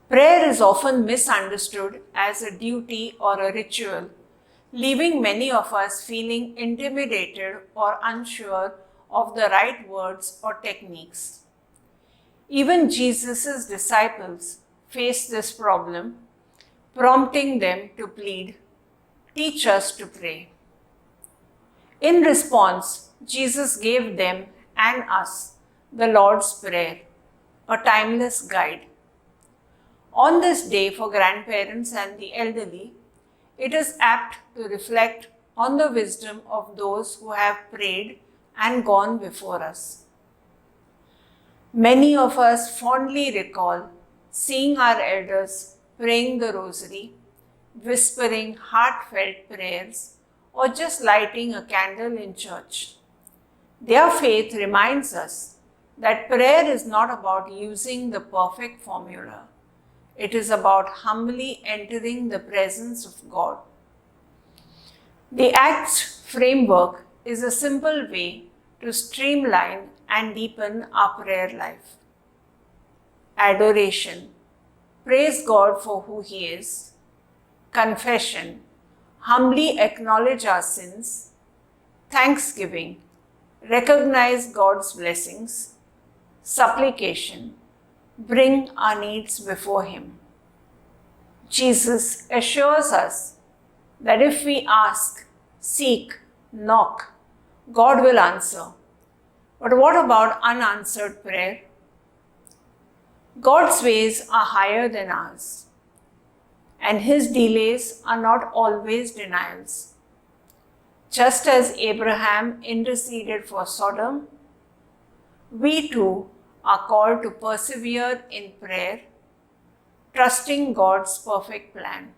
Prayer is often misunderstood as a duty or a ritual, leaving many of us feeling intimidated or unsure of the right words or techniques. Even Jesus' disciples faced this problem, prompting them to plead, "Teach us to pray." In response, Jesus gave them and us the Lord's Prayer, a timeless guide. On this day for grandparents and the elderly, it is apt to reflect on the wisdom of those who have prayed and gone before us. Many of us fondly recall seeing our elders praying the rosary, whispering heartfelt prayers, or just lighting a candle in church. Their faith reminds us that prayer is not about using the perfect formula. It is about humbly entering the presence of God. The Acts framework is a simple way to streamline and deepen our prayer life. Adoration, praise God for who He is. Confession, humbly acknowledge our sins. Thanksgiving, recognize God's blessings. Supplication, bring our needs before Him. Jesus assures us that if we ask, seek, knock, God will answer. But what about unanswered prayer? God's ways are higher than ours, and His delays are not always denials. Just as Abraham interceded for Sodom, we too are called to persevere in prayer, trusting God's perfect plan.